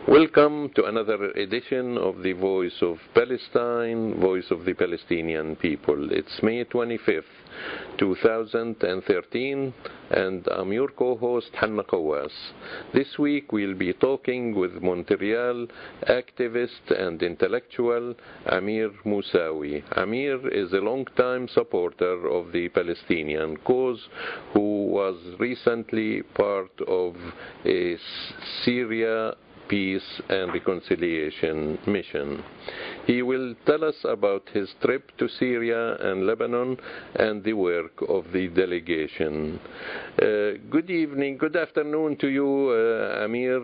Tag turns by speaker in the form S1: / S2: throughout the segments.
S1: Welcome to another edition of the Voice of Palestine, Voice of the Palestinian People. It's May 25th, 2013, and I'm your co-host, Hanna Qawas. This week we'll be talking with Montreal activist and intellectual Amir Maasoumi. Amir is a long-time supporter of the Palestinian cause who was recently part of a Syria Peace and Reconciliation Mission. He will tell us about his trip to Syria and Lebanon and the work of the delegation. Good evening, good afternoon to you, Amir.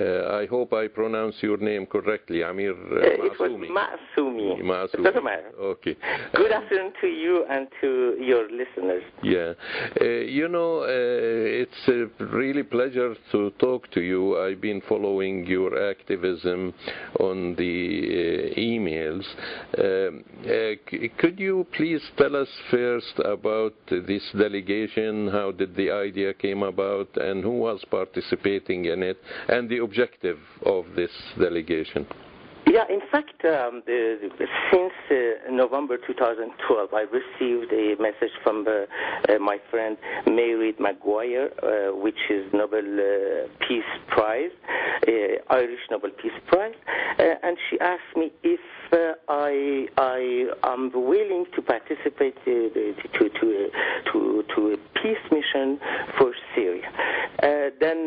S1: I hope I pronounce your name correctly, Amir Maasoumi.
S2: It was Maasoumi.
S1: Maasoumi.
S2: It doesn't matter.
S1: Okay.
S2: Good afternoon to you and to your listeners.
S1: Yeah. It's a really pleasure to talk to you. I've been following your activism on the emails. Could you please tell us first about this delegation? How did the idea came about, and who was participating in it, and the objective of this delegation?
S2: Yeah, in fact, since November 2012, I received a message from my friend Mairead Maguire, which is Nobel Peace Prize, Irish Nobel Peace Prize, and she asked me if I am willing to participate to a peace mission for Syria. Then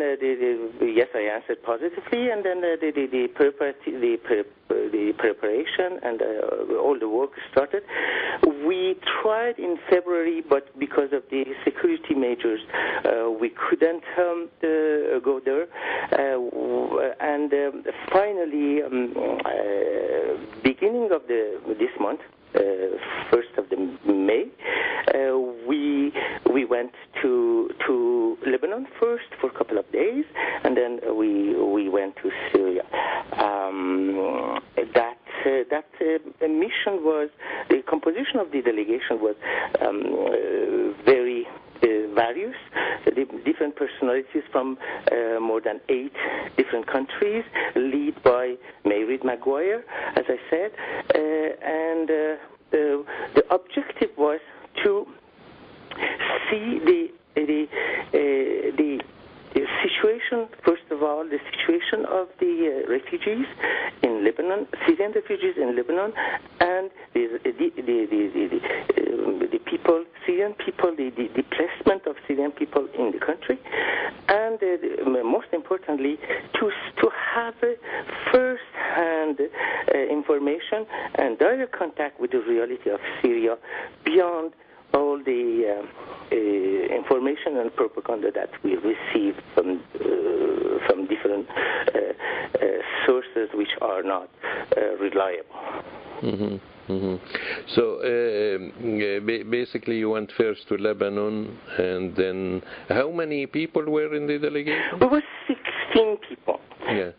S2: yes, I answered positively, and then the preparation and all the work started. We tried in February, but because of the security measures, we couldn't go there. And finally, beginning of this month, 1st of May, we went to Lebanon first for a couple of days, and then we went to Syria. That mission was, the composition of the delegation was very various, different personalities from more than 8 different countries, led by Mairead Maguire, as I said, and the objective was to see the situation, first of all, the situation of the refugees in Lebanon, Syrian refugees in Lebanon, and the people, Syrian people, the displacement of Syrian people in the country, and most importantly, to have first-hand information and direct contact with the reality of Syria beyond all the information and propaganda that we receive from different sources which are not reliable.
S1: Mm-hmm. Mm-hmm. So basically you went first to Lebanon, and then how many people were in the delegation?
S2: We were 16 people.
S1: Yeah.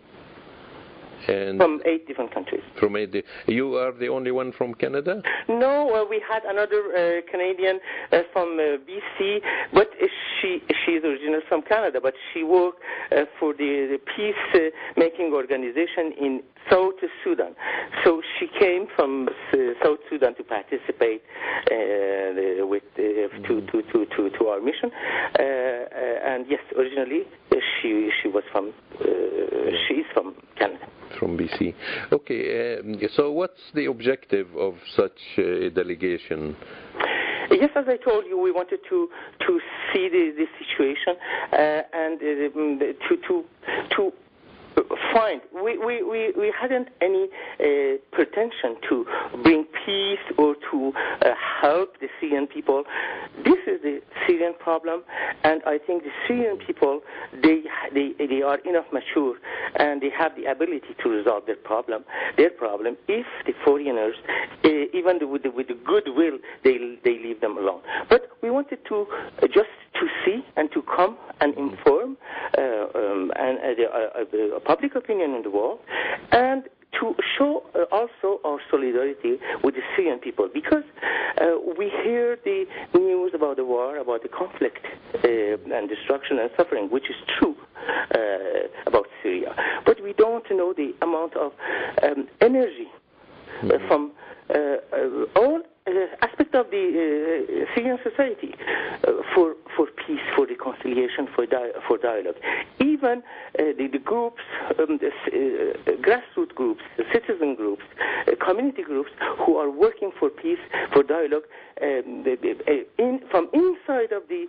S1: And
S2: from 8 different countries.
S1: From 8. You are the only one from Canada?
S2: No, we had another Canadian from BC, but she's originally from Canada, but she worked for the peace-making organization in South Sudan. So she came from South Sudan to participate to our mission. And yes, originally she was from she's from Canada.
S1: From BC. Okay, so what's the objective of such a delegation?
S2: Yes, as I told you, we wanted to see the situation and to find. We hadn't any pretension to bring peace or to help the Syrian people. This is the Syrian problem, and I think the Syrian people, they are enough mature and they have the ability to resolve their problem if the foreigners, even with the goodwill, they leave them alone. But we wanted to just to see and to come and inform the public opinion in the world, and to show also our solidarity with the Syrian people, because we hear the news about the war, about the conflict and destruction and suffering, which is true about Syria, but we don't know the amount of energy from all aspects of the Syrian society for peace, for reconciliation, for dialogue. Even the groups, grassroots groups, citizen groups, community groups who are working for peace, for dialogue, from inside of the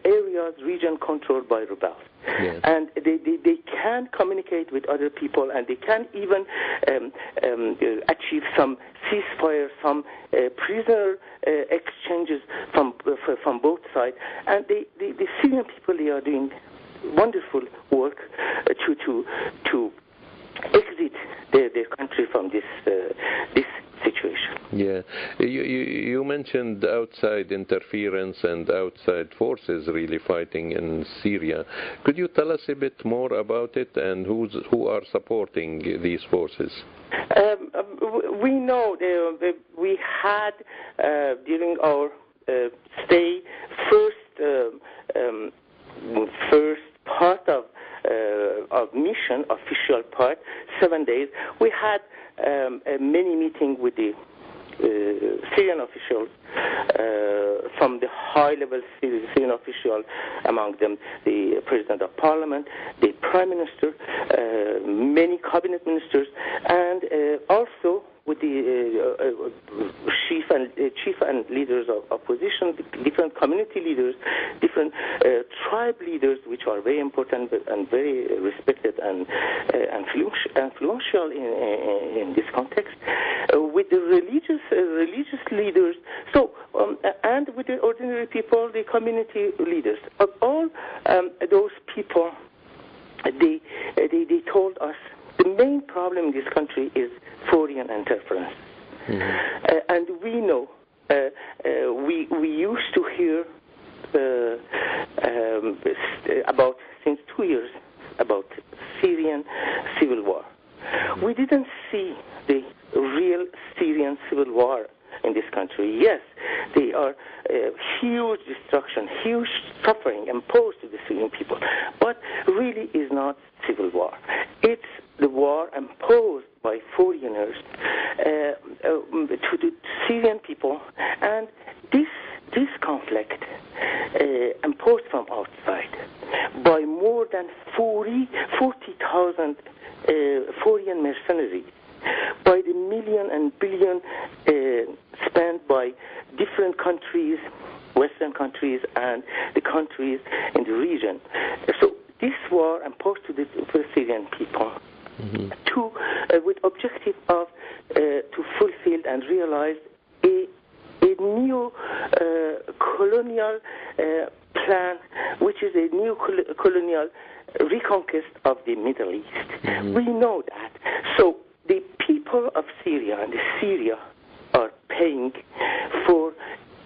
S2: areas, region controlled by rebels. Yes. And they can communicate with other people, and they can even achieve some ceasefire, some prisoner exchanges from both sides. And the Syrian people, they are doing wonderful work to exit their country from this situation.
S1: Yeah, you mentioned outside interference and outside forces really fighting in Syria. Could you tell us a bit more about it and who are supporting these forces?
S2: We know we had during our stay first part of mission, official part, 7 days. We had a mini meeting with the Syrian officials, from the high-level Syrian official, among them the President of Parliament, the Prime Minister, many cabinet ministers, and also with the chief and leaders of opposition, different community leaders, different tribe leaders, which are very important and very respected and influential in this context, with the religious leaders, and with the ordinary people, the community leaders. Of all those people, they told us the main problem in this country is foreign interference. Mm-hmm. And we know, we used to hear about, since 2 years, about Syrian civil war. We didn't see the real Syrian civil war in this country. Yes, they are huge destruction, huge suffering imposed to the Syrian people, but really is not civil war. It's the war imposed by foreigners to the Syrian people, and this conflict imposed from outside by more than 40,000 foreign mercenaries, by the million and billion spent by different countries, Western countries, and the countries in the region. So this war imposed to the Syrian people, mm-hmm. With objective of to fulfill and realize a new colonial plan, which is a new colonial reconquest of the Middle East. Mm-hmm. We know that. So the people of Syria and Syria are paying for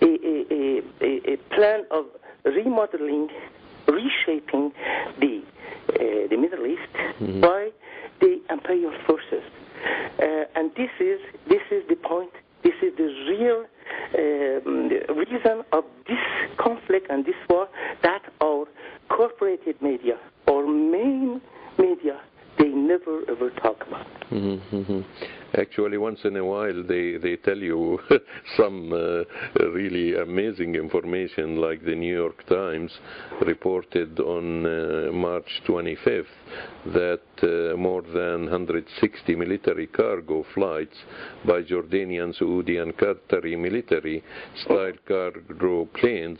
S2: a plan of remodeling, reshaping the Middle East, mm-hmm. by the imperial forces, and this is the point. This is the real reason of this conflict and this war, that our corporated media, our main media, they never ever talk about.
S1: Mm-hmm, mm-hmm. Actually, once in a while they tell you some really amazing information, like the New York Times reported on March 25th that more than 160 military cargo flights by Jordanian, Saudi and Qatari military style cargo planes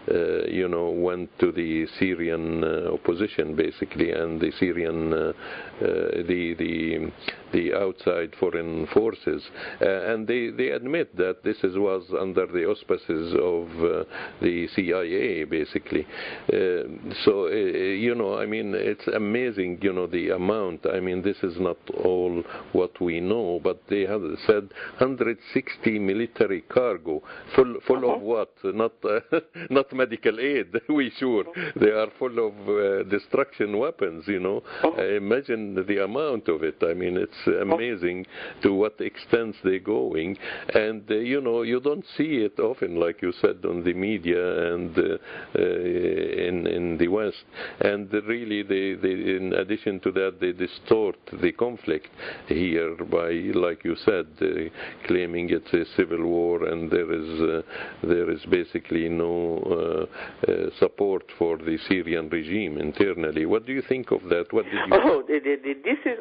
S1: went to the Syrian opposition basically, and the Syrian the outside foreign forces, and they admit that this was under the auspices of the CIA basically. I mean, it's amazing, the amount. I mean, this is not all what we know, but they have said 160 military cargo full uh-huh. of what? Not medical aid. We sure they are full of destruction weapons. Uh-huh. Imagine the amount of it. I mean, it's amazing to what extent they're going. And, you don't see it often, like you said, on the media and in the West. And really, in addition to that, they distort the conflict here by, like you said, claiming it's a civil war and there is basically no support for the Syrian regime internally. What do you think of that? What did you?
S2: This is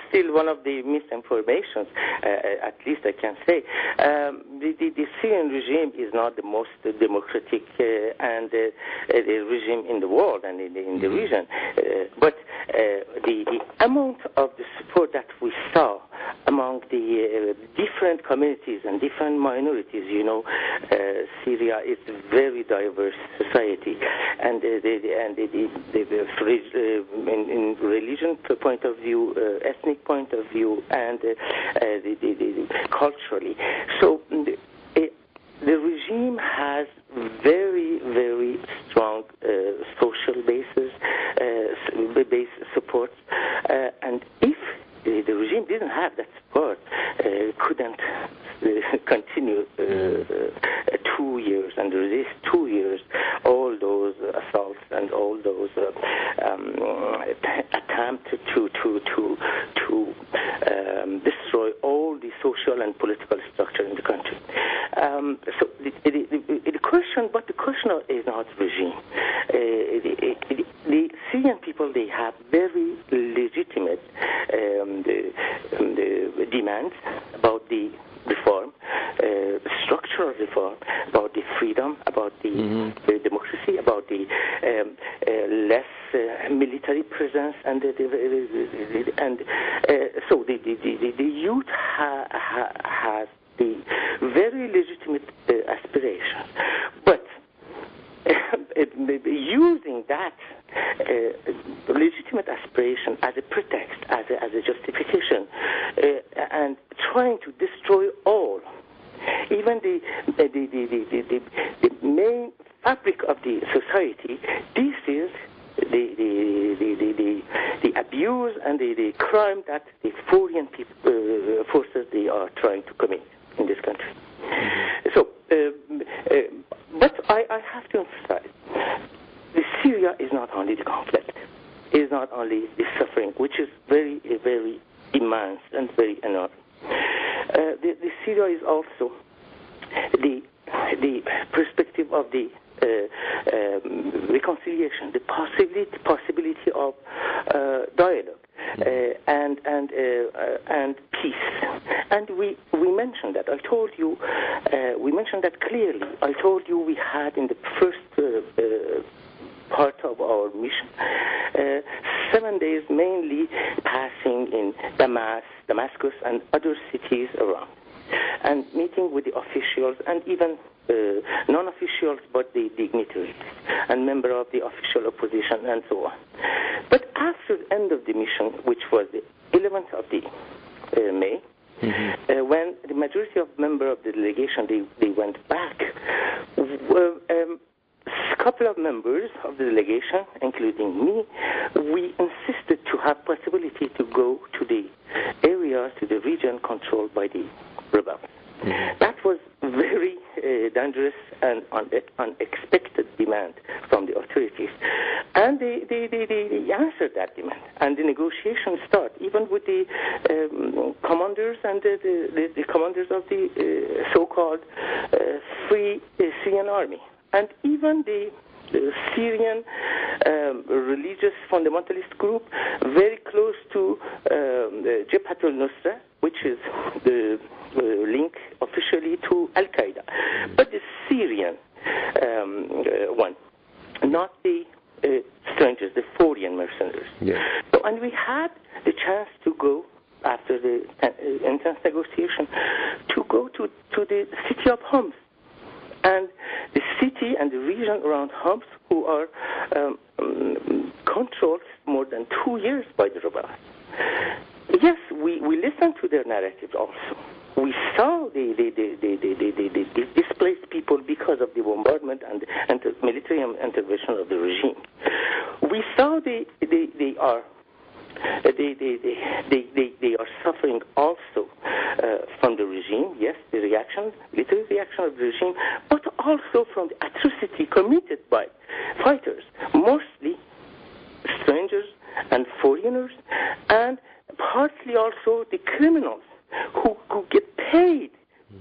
S2: still one of the misinformations, at least I can say. The Syrian regime is not the most democratic and regime in the world and in the region. But the amount of the support that we saw among the different communities and different minorities, Syria is a very diverse society, and in religion point of view, ethnic point of view, and culturally. So the regime has very, very strong social basis support, and if the regime didn't have that support, couldn't continue 2 years and resist 2 years all those assaults and all those attempts to destroy all the social and political structure in the country. So the question is not regime. The Syrian people, they have very legitimate the demands about the reform, structural reform, about the freedom, about the democracy, about the less military presence, and so the youth has the very legitimate aspirations, but using that legitimate aspiration as a pretext, as a justification, and trying to destroy all, even the main fabric of the society. This is the abuse and the crime that the foreign forces they are trying to commit in this country. So, but I have to emphasize, Syria is not only the conflict, is not only the suffering, which is very, very immense and very enormous. The Syria is also the perspective of the reconciliation, the possibility of dialogue and peace. And we mentioned that. I told you, we mentioned that clearly. I told you we had in the first part of our mission 7 days mainly passing in Damascus and other cities around, and meeting with the officials and even non-officials, but the dignitaries and member of the official opposition and so on. But after the end of the mission, which was the 11th of the May, when the majority of members of the delegation they went back, a couple of members of the delegation, including me, we insisted to have possibility to go to the areas, to the region controlled by the rebels. That was very dangerous and unexpected demand from the authorities. And they answered that demand. And the negotiations start, even with the commanders and the commanders of the so-called Free Syrian Army. And even the Syrian religious fundamentalist group, very close to Jabhat al-Nusra, which is the link officially to Al-Qaeda. But the Syrian one, not the strangers, the foreign mercenaries. Yeah. So, and we had the chance to go, after the intense negotiation, to go to the city of Homs. And the city and the region around Homs, who are controlled more than 2 years by the rebels. Yes, we listened to their narratives also. We saw the displaced people because of the bombardment and military intervention of the regime. We saw they are They are suffering also from the regime, yes, the reaction, military reaction of the regime, but also from the atrocity committed by fighters, mostly strangers and foreigners, and partly also the criminals who get paid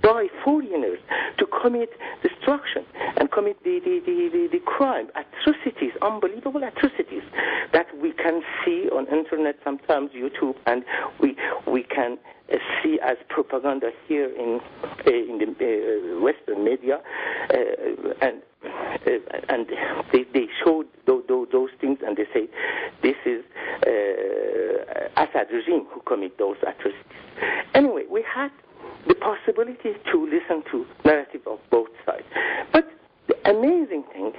S2: by foreigners to commit destruction and commit the crime, atrocities, unbelievable atrocities that we can see on internet, sometimes YouTube, and we can see as propaganda here in the Western media, and they show those things, and they say this is Assad regime who commit those atrocities. Anyway, we had the possibility to listen to narrative of both sides. But the amazing thing,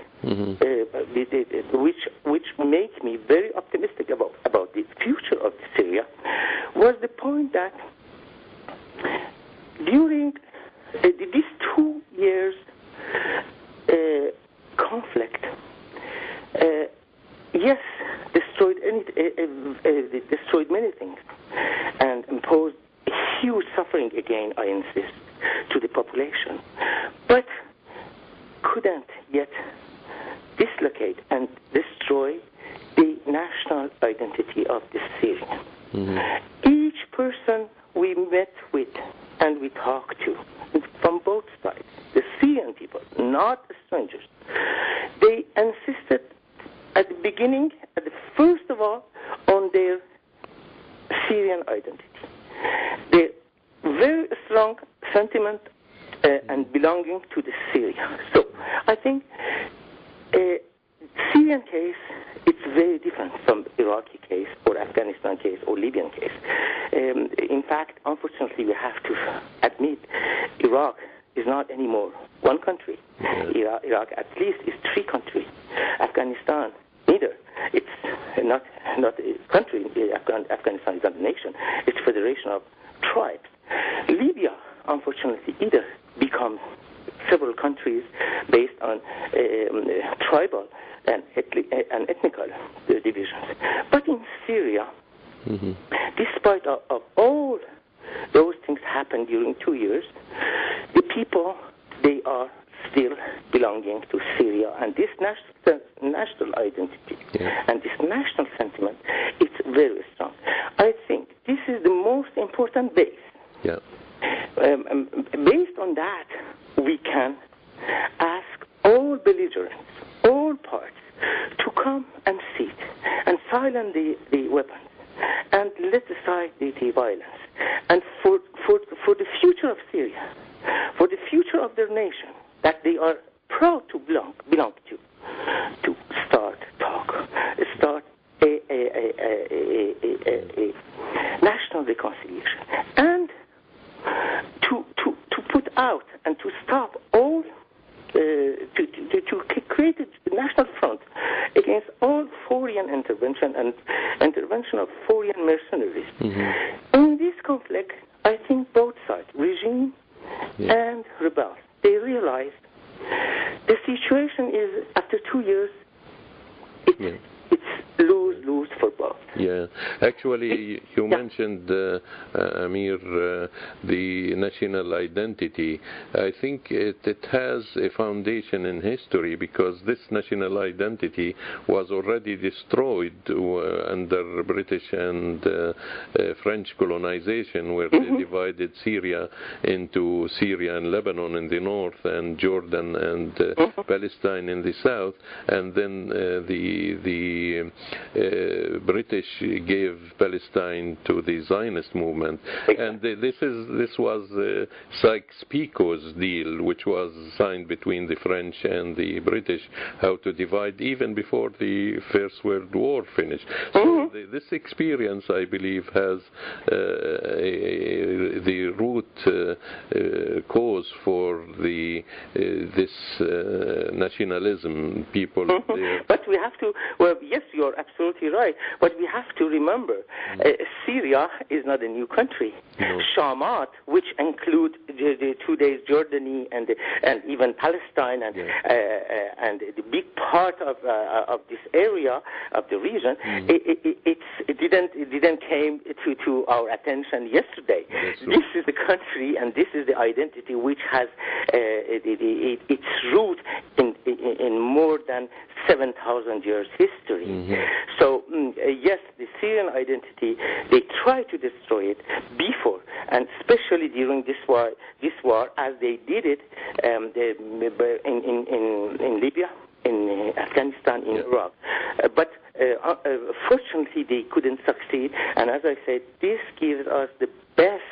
S2: which made me very optimistic about the future of Syria, was the point that during these 2 years conflict, yes, destroyed many things and imposed huge suffering again, I insist, to the population, but couldn't yet dislocate and destroy the national identity of the Syrian. Each person we met with and we talked to, from both sides, the Syrian people, not the strangers, they insisted at the beginning, first of all, on their Syrian identity. The very strong sentiment and belonging to the Syria. So I think Syrian case, it's very different from Iraqi case or Afghanistan case or Libyan case. In fact, unfortunately, we have to admit Iraq is not anymore one country. Iraq at least is 3 countries. Afghanistan, neither. It's not a country. Afghanistan is not a nation. It's a federation of tribes. Libya, unfortunately, either becomes several countries based on tribal and ethnical divisions. But in Syria, despite of all those things happened during 2 years, the people, they are still belonging to Syria, and this national identity and this national sentiment, it's very strong. I think this is the most important base. Based on that, we can ask all belligerents, all parts, to come and sit and silence the weapons and let aside the violence. And for the future of Syria, for the future of their nation, that they are proud to belong to start a national reconciliation, and to put out and to stop all to create a national front against all foreign intervention and intervention of foreign mercenaries. In this conflict, I think both sides, regime and rebels, they realized the situation is, after 2 years, it's lose for both.
S1: Actually, you mentioned, Amir, the national identity. I think it has a foundation in history, because this national identity was already destroyed under British and French colonization, where they divided Syria into Syria and Lebanon in the north, and Jordan and Palestine in the south, and then the British gave Palestine to the Zionist movement, and this was Sykes-Picot's deal, which was signed between the French and the British, how to divide even before the First World War finished. So this experience, I believe, has the root cause for this nationalism. People,
S2: but we have to. Well, yes, you're absolutely right. But we we have to remember, Syria is not a new country.
S1: No.
S2: Shamat, which include the 2 days Jordani and even Palestine and the big part of this area of the region, it didn't came to our attention yesterday. This is the country and this is the identity which has its root in more than 7,000 years history. So yes, the Syrian identity, they try to destroy it before, and especially during this war, as they did it in Libya, in Afghanistan, in Iraq. But fortunately, they couldn't succeed. And as I said, this gives us the best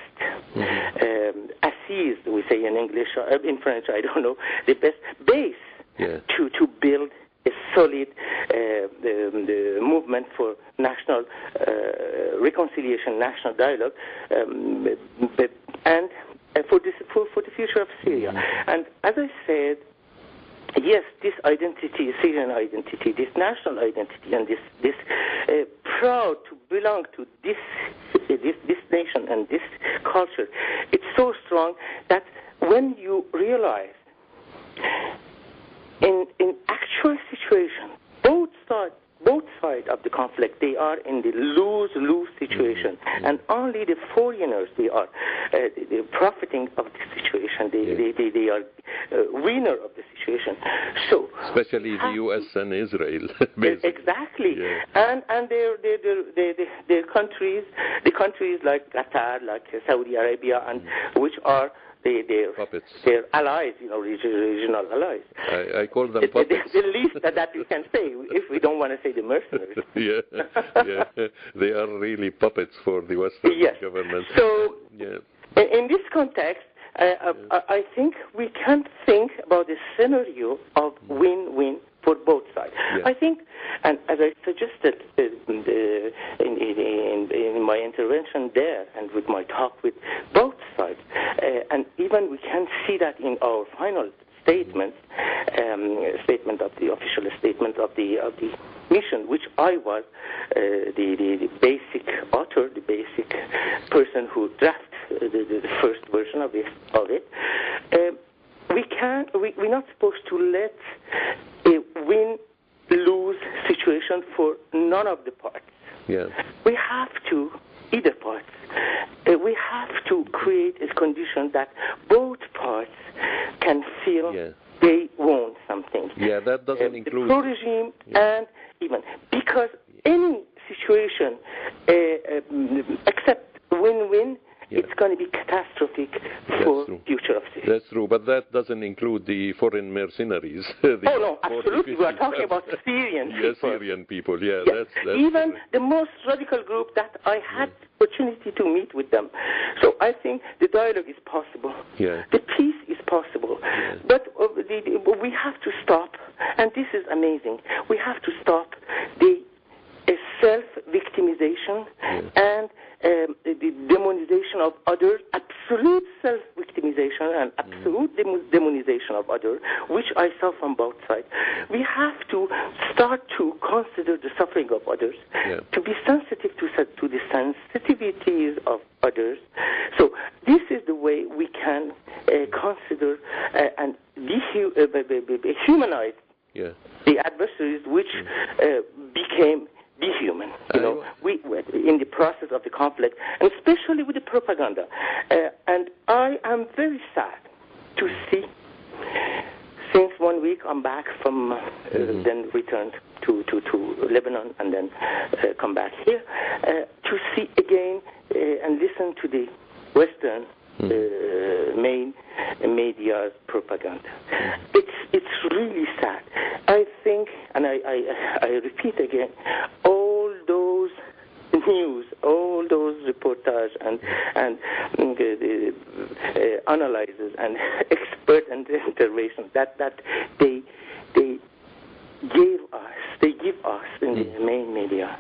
S2: assise, we say in English, in French, I don't know, the best base to build a solid the movement for national reconciliation, national dialogue, and for the future of Syria. And as I said, yes, this identity, Syrian identity, this national identity, and this proud to belong to this nation and this culture, it's so strong that when you realize in actual situation, both sides of the conflict, they are in the lose-lose situation, and only the foreigners, they are profiting of the situation. They are winner of the situation. So
S1: especially the U.S. and Israel.
S2: Exactly, and their countries, the countries like Qatar, like Saudi Arabia, and which are their puppets, their allies, regional allies.
S1: I call them puppets.
S2: The least that we can say, if we don't want to say the mercenaries.
S1: They are really puppets for the Western government.
S2: So, in this context, I think we can think about the scenario of win-win for both sides. I think, and as I suggested in my intervention there and with my talk with both sides, and even we can see that in our final statement of the official statement of the mission, which I was the basic author, the basic person who drafted the first version of it. We're not supposed to let a win-lose situation for none of the parts. We have to, either parts, we have to create a condition that both parts can feel they want something.
S1: That doesn't include
S2: the pro-regime and even because any situation except win-win, it's going to be catastrophic for the future of Syria.
S1: That's true, but that doesn't include the foreign mercenaries.
S2: No, absolutely. We are talking about Syrian people.
S1: Syrian people, That's
S2: even the most radical group that I had opportunity to meet with them. So I think the dialogue is possible. The peace is possible. But we have to stop, and this is amazing, we have to stop the self-victimization and the demonization of others, absolute self-victimization and absolute demonization of others, which I saw from both sides. We have to start to consider the suffering of others, to be sensitive to the sensitivities of others. So this is the way we can consider and humanize the adversaries which became dehuman, we in the process of the conflict, and especially with the propaganda. And I am very sad to see, since 1 week I'm back from, then returned to Lebanon, and then come back here, to see again and listen to the Western main media's propaganda. It's really sad. I think, and I repeat again, all those news, all those reportages and analyses and expert interventions that they give us in the main media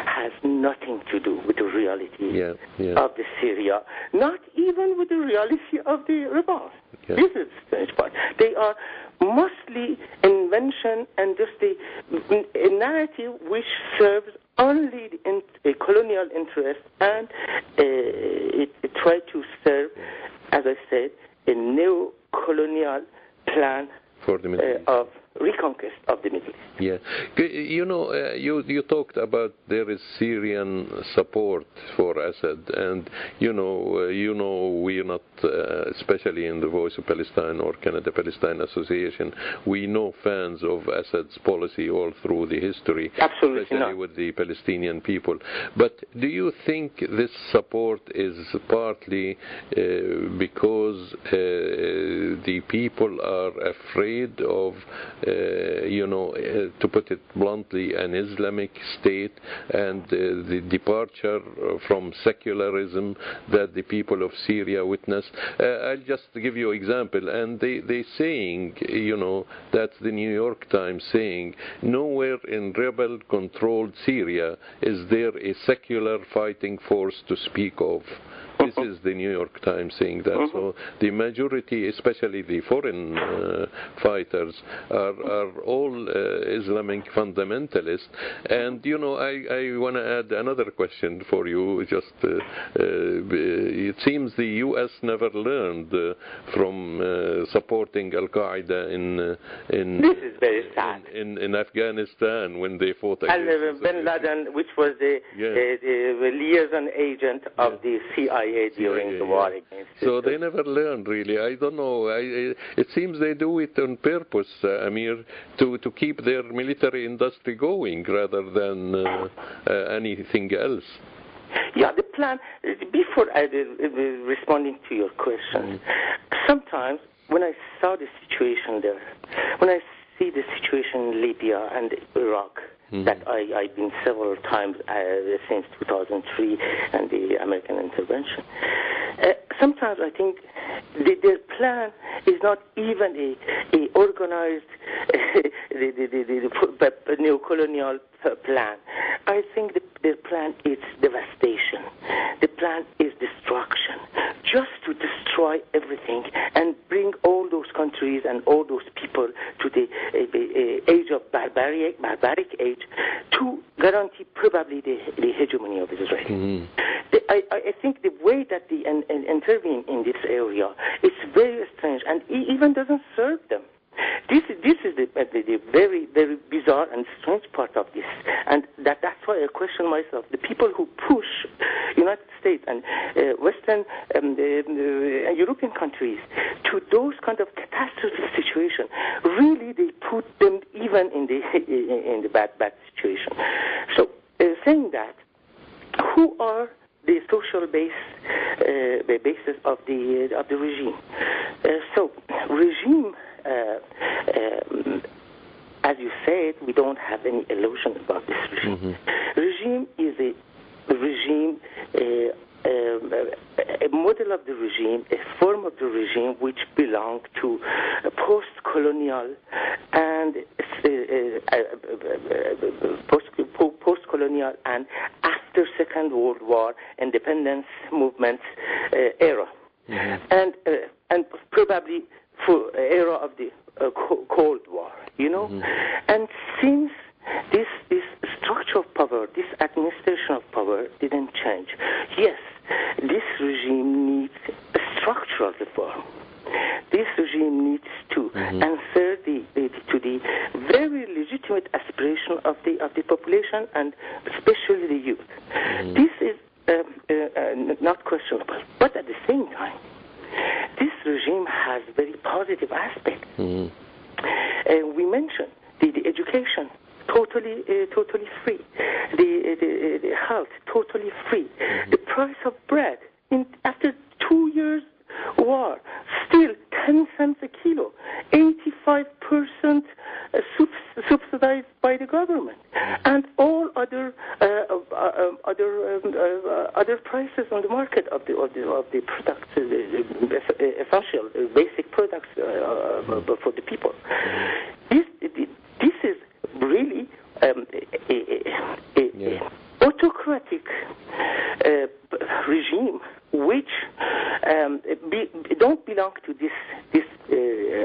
S2: has nothing to do with the reality of the Syria, not even with the reality of the rebels. This is the strange part. They are mostly invention and just a narrative which serves only the colonial interest, and it tried to serve, as I said, a neo-colonial plan
S1: for the Middle East.
S2: Of reconquest of the Middle East.
S1: Yeah, you know, you talked about there is Syrian support for Assad, and you know, we're not, especially in the Voice of Palestine or Canada-Palestine Association, we know fans of Assad's policy all through the history,
S2: absolutely
S1: especially
S2: not.
S1: with the Palestinian people. But do you think this support is partly because the people are afraid of, to put it bluntly, an Islamic state and the departure from secularism that the people of Syria witnessed? I'll just give you an example, and they saying, that's the New York Times saying, nowhere in rebel-controlled Syria is there a secular fighting force to speak of. This is the New York Times saying that. So the majority, especially the foreign fighters, are all Islamic fundamentalists. And, I want to add another question for you. Just it seems the U.S. never learned from supporting Al-Qaeda
S2: this is very sad.
S1: in Afghanistan when they fought against
S2: Bin Laden, which was the liaison agent of the CIA during the war against
S1: So they never learned, really. I don't know. It seems they do it on purpose, Amir, to keep their military industry going rather than anything else.
S2: Yeah, the plan, before responding to your question, sometimes when I saw the situation there, when I see the situation in Libya and Iraq, that I've been several times since 2003 and the American intervention. Sometimes I think their plan is not even a organized neo-colonial plan. I think their plan is devastation. The plan is destruction, just to destroy everything and bring all those countries and all those people to the age of barbaric age to guarantee probably the hegemony of Israel. I think the way that they intervene in this area is very strange and it even doesn't serve them. This is the very, very bizarre and strange part of this, and that's why I question myself. The people who push United States and Western European countries to those kind of catastrophe situations, really they put them even in the bad situation. So saying that, who are the social basis of the regime? So regime. As you said, we don't have any illusion about this regime. Regime is a regime, a model of the regime, a form of the regime which belongs to a post-colonial and post-colonial and after Second World War independence movements era, and probably for era of the Cold War, and since this structure of power, this administration of power didn't change. Yes, this regime needs a structural reform. This regime needs to answer to the very legitimate aspiration of the population and especially the youth. This is not questionable, but at the same time, this regime has very positive aspects. We mentioned the education, totally free. The health, totally free. The price of bread, after 2 years war, still 10 cents a kilo, 85% subsidized by the government, and all other prices on the market of the products, essential basic products for the people. This is really autocratic regime which don't belong to this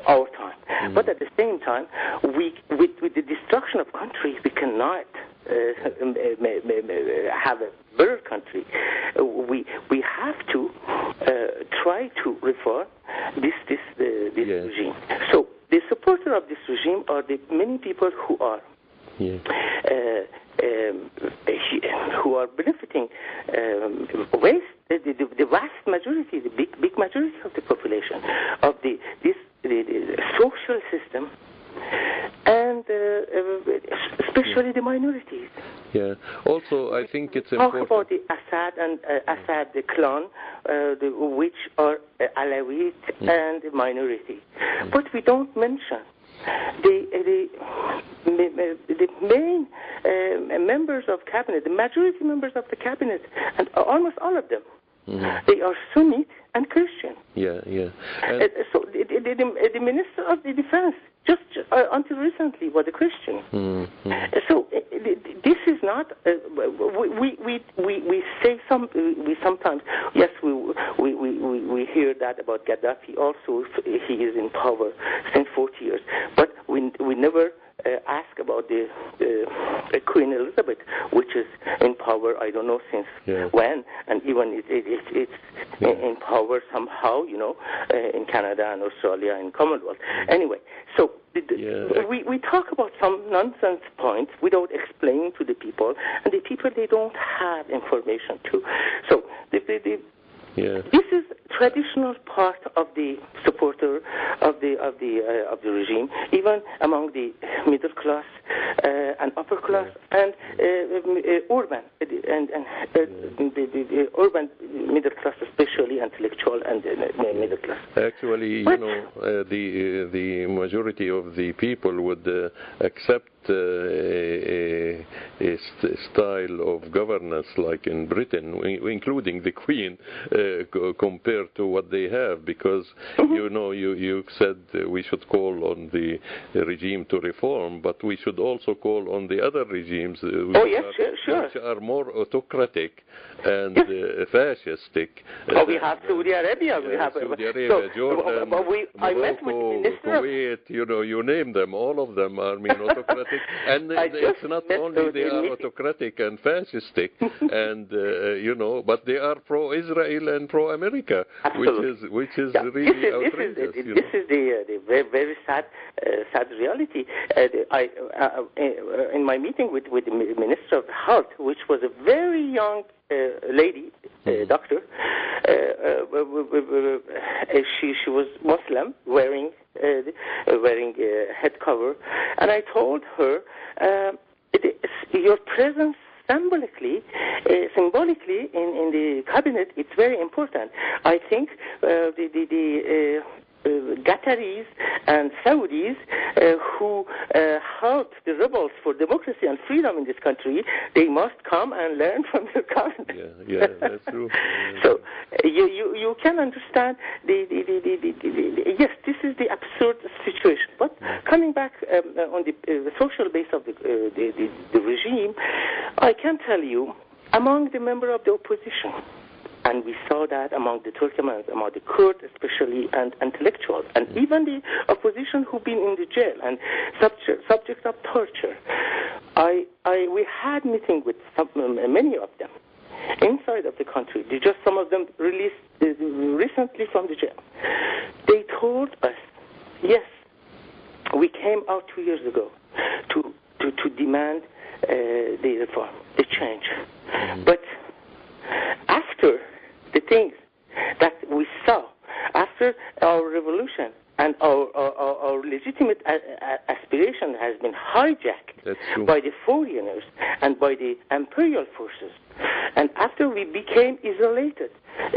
S2: our time. But at the same time, with the destruction of countries, we cannot have a better country. We have to try to reform this regime. So the supporter of this regime are the many people who are benefiting the vast majority, the big majority of the population of the social system, and especially the minorities.
S1: Yeah. Also, I think it's
S2: important.
S1: important.
S2: Talk about the Assad and Assad, the clan, which are Alawites and the minority, but we don't mention the main members of cabinet, the majority members of the cabinet, and almost all of them. They are Sunni and Christian.
S1: Yeah.
S2: So the Minister of the Defense, just until recently, was a Christian. So this is not. We say we sometimes, yes, we hear that about Gaddafi. Also, he is in power since 40 years, but we never ask about the Queen Elizabeth, which is in power, I don't know since when, and even it's in power somehow, in Canada and Australia and Commonwealth. Anyway, so we talk about some nonsense points without explaining to the people, and the people, they don't have information too. So this is traditional part of the supporter of the regime, even among the middle class and upper class and urban the urban middle class, especially intellectual and middle class.
S1: Actually, the majority of the people would accept a style of governance like in Britain, including the Queen, compared to what they have, because you said we should call on the regime to reform, but we should also call on the other regimes which are more autocratic and fascistic.
S2: We have Saudi Arabia, Jordan, Morocco,
S1: Kuwait, you name them, all of them are autocratic. And it's not only they are autocratic and fascistic, and but they are pro-Israel and pro-America, which is really outrageous.
S2: This is the very, very sad reality. In my meeting with the Minister of Health, which was a very young lady, doctor, she was Muslim, wearing a head cover, and I told her, your presence symbolically in the cabinet, it's very important. I think the Qataris and Saudis who helped the rebels for democracy and freedom in this country, they must come and learn from your cabinet.
S1: Yeah, that's true.
S2: So you can understand yes, this is the absurd situation. But coming back on the social base of the regime, I can tell you, among the members of the opposition, and we saw that among the Turkmens, among the Kurds especially, and intellectuals, and even the opposition who've been in the jail and subject of torture. We had meeting with many of them inside of the country. Just some of them released recently from the jail. They told us, yes, we came out 2 years ago to demand the reform, the change. But after the things that we saw, after our revolution and our legitimate aspiration has been hijacked by the foreigners and by the imperial forces, and after we became isolated,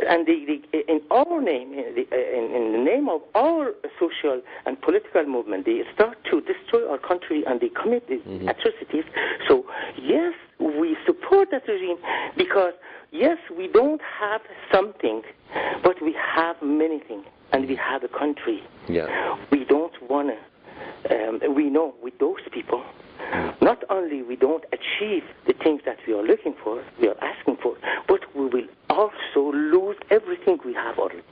S2: and in our name, in the name of our social and political movement, they start to destroy our country and they commit these atrocities. So yes, we support that regime because yes, we don't have something, but we have many things, and we have a country.
S1: Yeah.
S2: We don't want to. We know with those people, not only we don't achieve the things that we are looking for, we are asking for, but we will also lose everything we have already.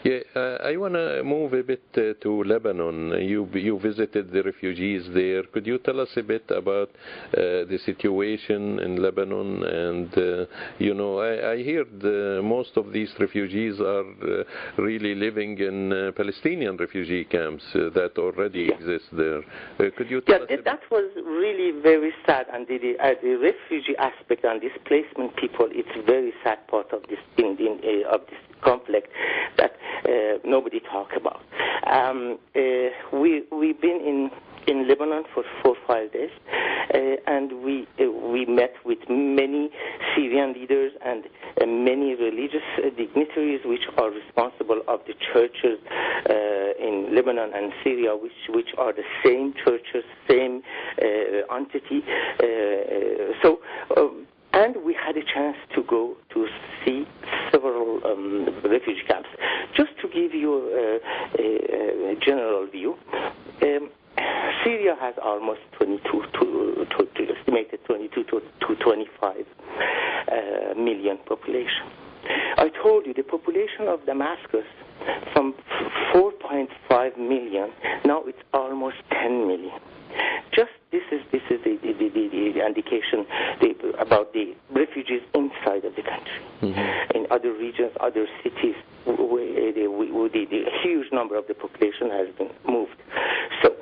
S1: Yeah, I want to move a bit to Lebanon. You visited the refugees there. Could you tell us a bit about the situation in Lebanon? And I heard most of these refugees are really living in Palestinian refugee camps that already exist there. Could you tell us?
S2: That was really very sad, and the refugee aspect and displacement people, it's a very sad part of this of this conflict that nobody talk about. We've been in Lebanon for 4 or 5 days, and we met with many Syrian leaders and many religious dignitaries which are responsible of the churches in Lebanon and Syria, which are the same churches, same entity. And we had a chance to go to see several refugee camps. Just to give you a general view, Syria has almost estimated 22 to 25 million population. I told you the population of Damascus from 4.5 million, now it's almost 10 million. Just this is the indication about the refugees inside of the country. In other regions, other cities, the huge number of the population has been moved. So,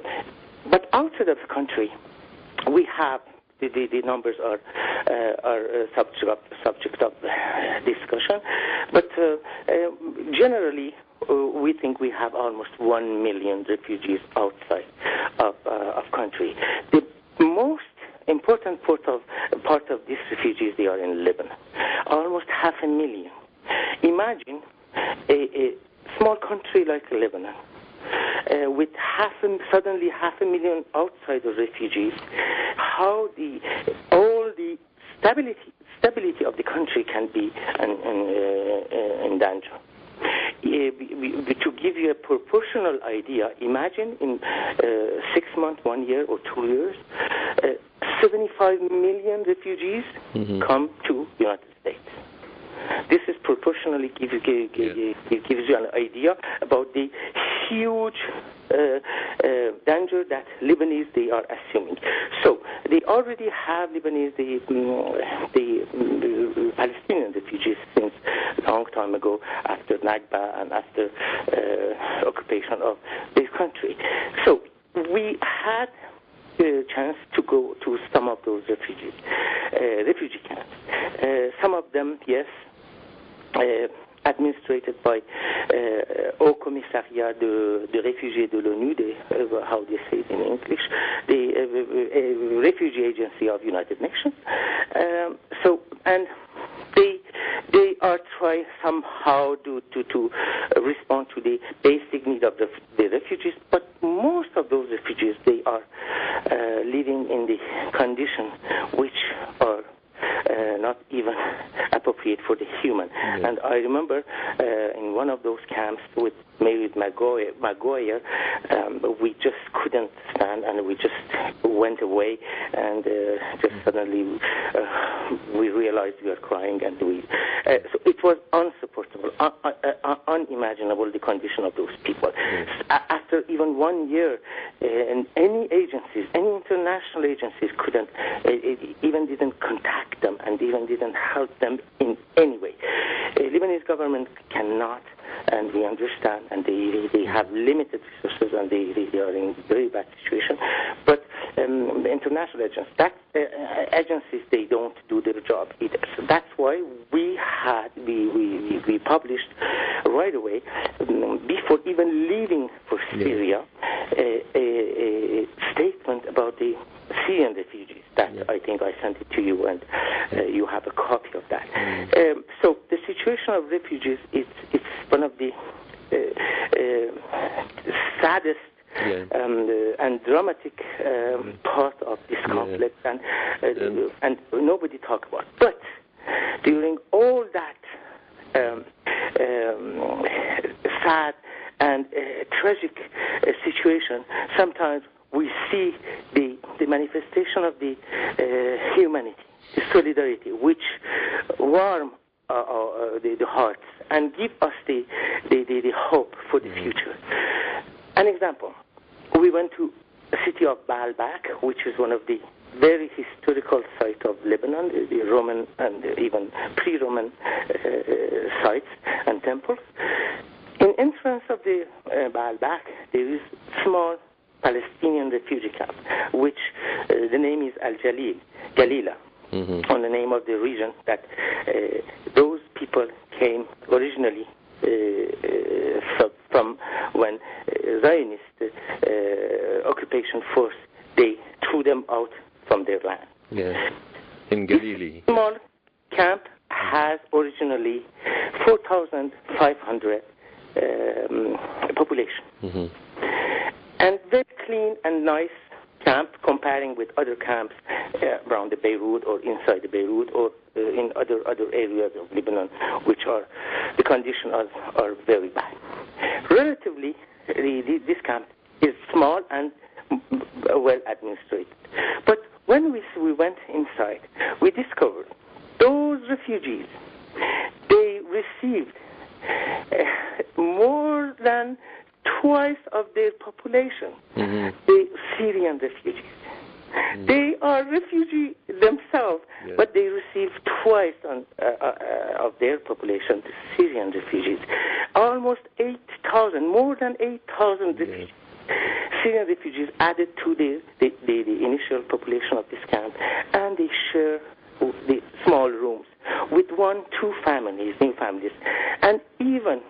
S2: but outside of the country, we have the numbers are subject of discussion, but generally. We think we have almost 1 million refugees outside of country. The most important part of these refugees, they are in Lebanon. Almost 500,000. Imagine a small country like Lebanon with suddenly 500,000 outside of refugees. How all the stability of the country can be in danger. To give you a proportional idea, imagine in 6 months, 1 year, or 2 years, 75 million refugees come to the United States. This is proportionally gives you an idea about the huge danger that Lebanese they are assuming. So they already have Lebanese the Palestinian refugees since a long time ago, after Nakba and after occupation of this country. So we had the chance to go to some of those refugee camps. Some of them, yes, administrated by Haut Commissariat de Réfugiés de l'ONU, how they say it in English, the Refugee Agency of United Nations. And they are trying somehow to respond to the basic need of the refugees, but most of those refugees, they are living in the condition which are not even appropriate for the human. Yeah. And I remember in one of those camps with Mairead Maguire, we just couldn't stand, and we just went away, and just suddenly we realized we were crying, and so it was unsupportable, unimaginable, the condition of those people. Yes. After even 1 year, and any international agencies couldn't, even didn't contact them, and even didn't help them in any way. Lebanese government cannot, and we understand, and they have limited resources, and they are in a very bad situation. But international agencies, they don't do their job either. So that's why we published right away, before even leaving for Syria, a statement about the Syrian refugees that I think I sent it to you, and you have a copy of that. So the situation of refugees, it's one of the saddest and dramatic part of this conflict, and nobody talk about. But during all that sad and tragic situation, sometimes we see the manifestation of the humanity, the solidarity, which warm the hearts and give us the hope for the future. An example, we went to the city of Baalbek, which is one of the very historical sites of Lebanon, the Roman and even pre-Roman sites and temples. In entrance of the Baalbek, there is small Palestinian refugee camp, which the name is Galila, on the name of the region that those people came originally from when Zionist occupation force, they threw them out from their land.
S1: Yeah. In Galilee.
S2: This small camp has originally 4,500 population. And very clean and nice camp comparing with other camps around the Beirut or inside the Beirut or in other areas of Lebanon, which are, the conditions are very bad. Relatively, this camp is small and well administrated. But when we went inside, we discovered those refugees, they received more than twice of their population, the Syrian refugees. They are refugees themselves, but they receive twice of their population, the Syrian refugees. Almost 8,000, more than 8,000 refugees. Syrian refugees added to the initial population of this camp, and they share the small rooms with 1-2 families, new families. And even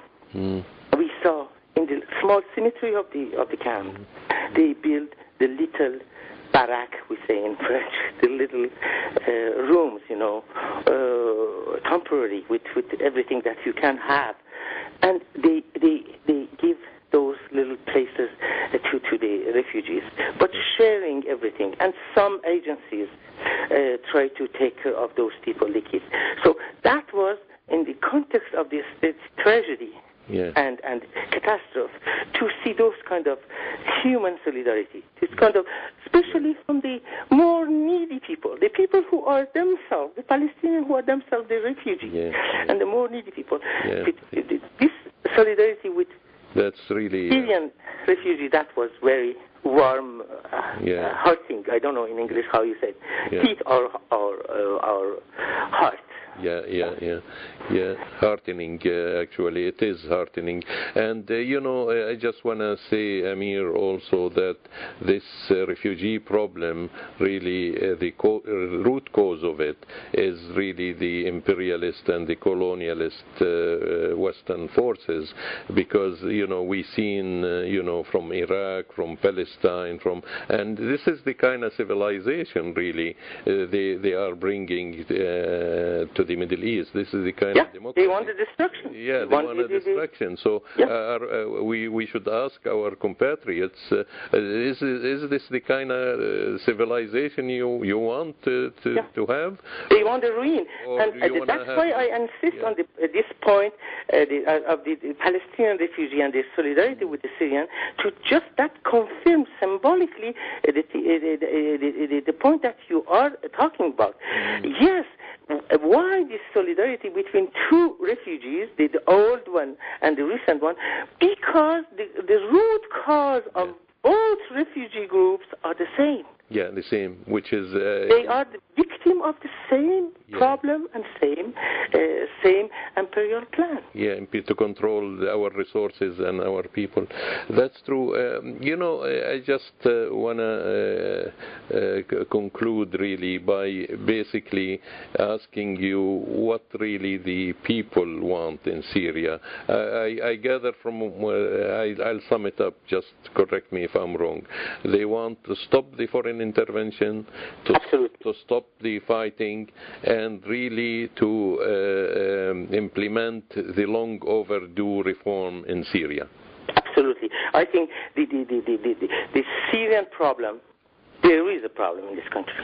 S2: we saw in the small cemetery of the camp, they built the little barack, we say in French, the little rooms, temporary with everything that you can have, and they give those little places to the refugees, but sharing everything. And some agencies try to take care of those people, the kids. So that was in the context of this tragedy and catastrophe, to see those kind of human solidarity, this kind of, especially from the more needy people, the people who are themselves, the Palestinians who are themselves the refugees, and the more needy people. This solidarity with
S1: that's really
S2: Syrian refugees, that was very warm, hurting. I don't know in English how you say it. Hit our heart.
S1: Heartening, actually, it is heartening. And, I just want to say, Amir, also that this refugee problem, really, the root cause of it is really the imperialist and the colonialist Western forces, because, we've seen, from Iraq, from Palestine, and this is the kind of civilization, really, they are bringing to the Middle East. This is the kind of democracy.
S2: They want the destruction.
S1: Yeah, they want the destruction. So we should ask our compatriots, is this the kind of civilization you want to have?
S2: They want the ruin. And that's why I insist on this point of the Palestinian refugee and the solidarity with the Syrian, to just that confirm symbolically the point that you are talking about. Yes, why this solidarity between two refugees, the old one and the recent one? Because the root cause of both refugee groups are the same.
S1: Yeah, the same, which is...
S2: they are the victim of the same problem and same imperial plan.
S1: Yeah, to control our resources and our people. That's true. I just want to conclude really by basically asking you what really the people want in Syria. I gather from... I'll sum it up, just correct me if I'm wrong. They want to stop the foreign intervention, to stop the fighting, and really to implement the long overdue reform in Syria.
S2: Absolutely. I think the Syrian problem, there is a problem in this country.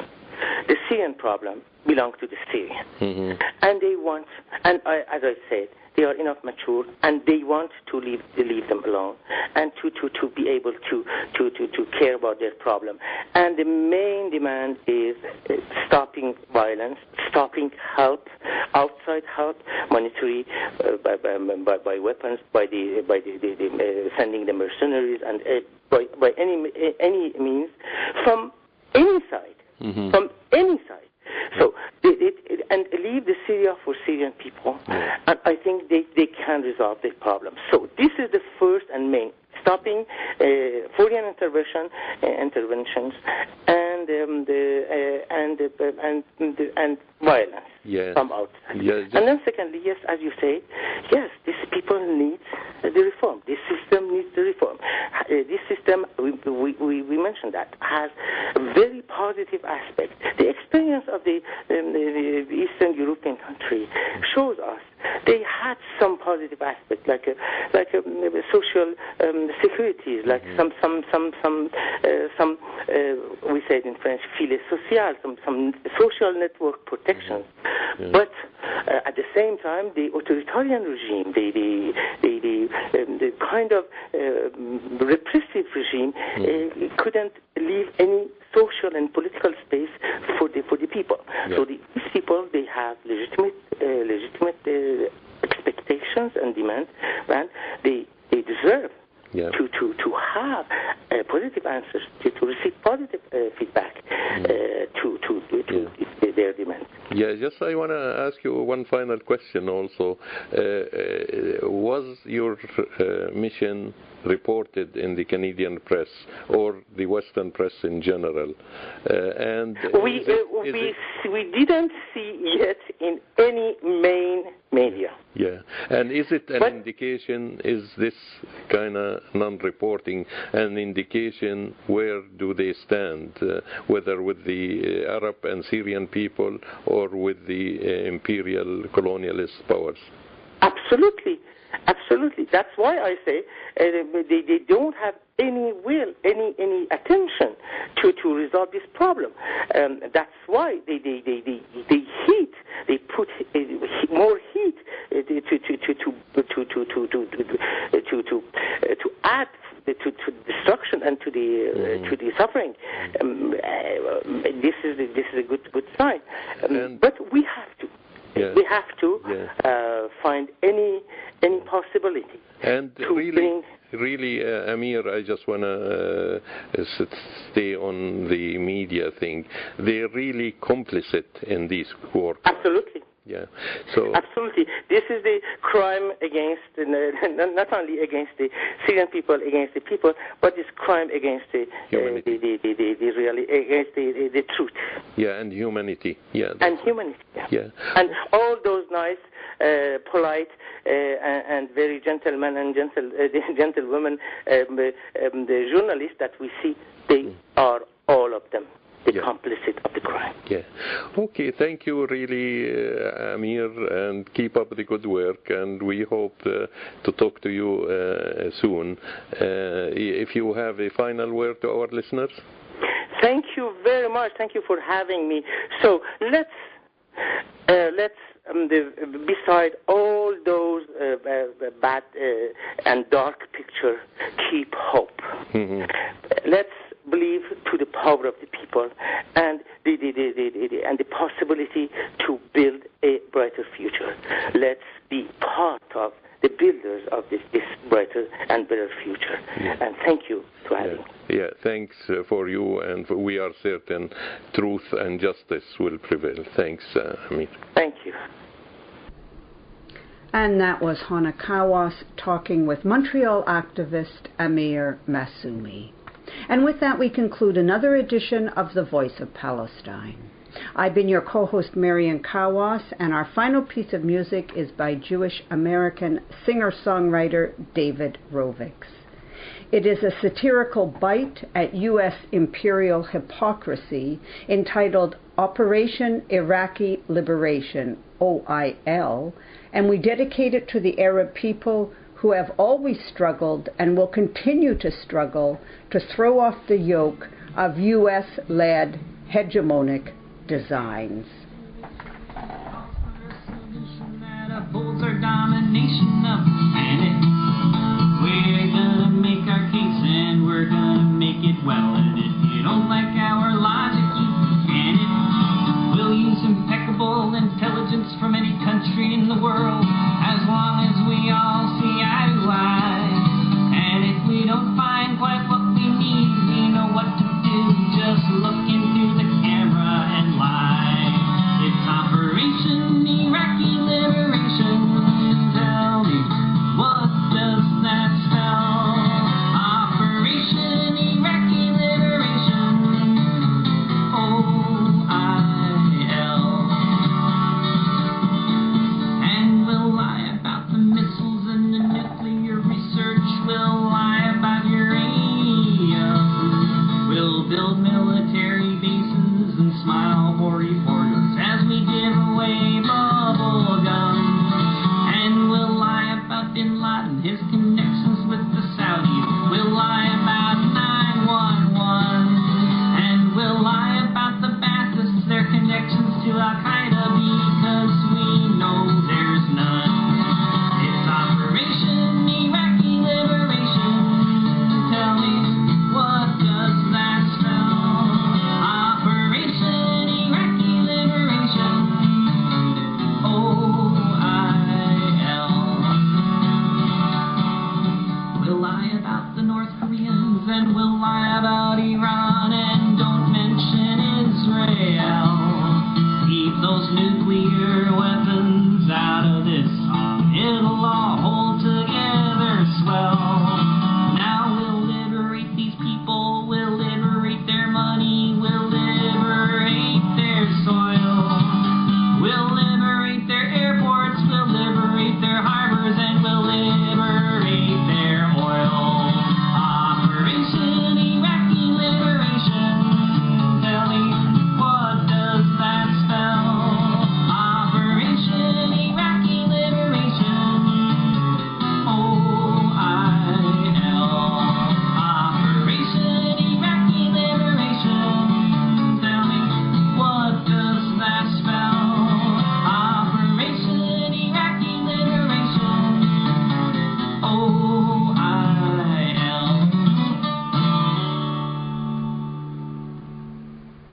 S2: the Syrian problem belongs to the Syrians.
S1: Mm-hmm.
S2: And they want, and as I said, they are enough mature, and they want to leave them alone, and to be able to care about their problem. And the main demand is stopping violence, stopping help, outside help, monetary, by weapons, by sending the mercenaries, and by any means from any side,
S1: mm-hmm.
S2: from any side. So, and leave the Syria for Syrian people, and I think they can resolve the problem. So this is the first and main, stopping foreign interventions and violence from outside. And then secondly, yes, as you say, yes, these people need the reform. This system needs the reform. This system, we mentioned that, has a very positive aspect. The experience of the Eastern European country shows us they had some positive aspect, like social securities, like some we say it in French, filet social, some social network protections. Mm-hmm. But at the same time, the authoritarian regime, the kind of repressive regime, couldn't leave any social and political space for the people. Yeah. So these people, they have legitimate expectations and demands, and they deserve to have positive answers, to receive positive feedback to their demands.
S1: Yeah, just I want to ask you one final question also. Was your mission reported in the Canadian press or the Western press in general? And
S2: we didn't see yet in any main media.
S1: Yeah, and is it an indication, is this kind of non-reporting an indication where do they stand, whether with the Arab and Syrian people or with the imperial colonialist powers?
S2: Absolutely. Absolutely. That's why I say they don't have any will, any attention to resolve this problem. That's why they put more heat to add to destruction and to the suffering. This is a good sign. But we have to. Yeah. We have to find any possibility.
S1: And really, Amir, I just want to stay on the media thing. They're really complicit in this work.
S2: Absolutely.
S1: Yeah. So
S2: absolutely, this is the crime against not only against the Syrian people, against the people, but it's crime against the truth. Yeah,
S1: and humanity. Yeah.
S2: And humanity. Yeah. And all those nice, polite, and very gentlemen and gentlewomen, the journalists that we see, they are all of them complicit of the crime.
S1: Yeah. Okay, thank you really, Amir, and keep up the good work, and we hope to talk to you soon. If you have a final word to our listeners.
S2: Thank you very much. Thank you for having me. So let's beside all those bad and dark pictures, keep hope. Mm-hmm. Let's believe to the power of the people and the possibility to build a brighter future. Let's be part of the builders of this brighter and better future. Yeah. And thank you for having me.
S1: Yeah, thanks for you, and we are certain truth and justice will prevail. Thanks, Amir.
S2: Thank you.
S3: And that was Hana Kawas talking with Montreal activist Amir Maasoumi. And with that, we conclude another edition of The Voice of Palestine. I've been your co-host, Mairead Kawas, and our final piece of music is by Jewish-American singer-songwriter David Rovics. It is a satirical bite at U.S. imperial hypocrisy entitled Operation Iraqi Liberation, OIL, and we dedicate it to the Arab people who have always struggled and will continue to struggle to throw off the yoke of U.S.-led hegemonic designs.
S4: Domination of the planet.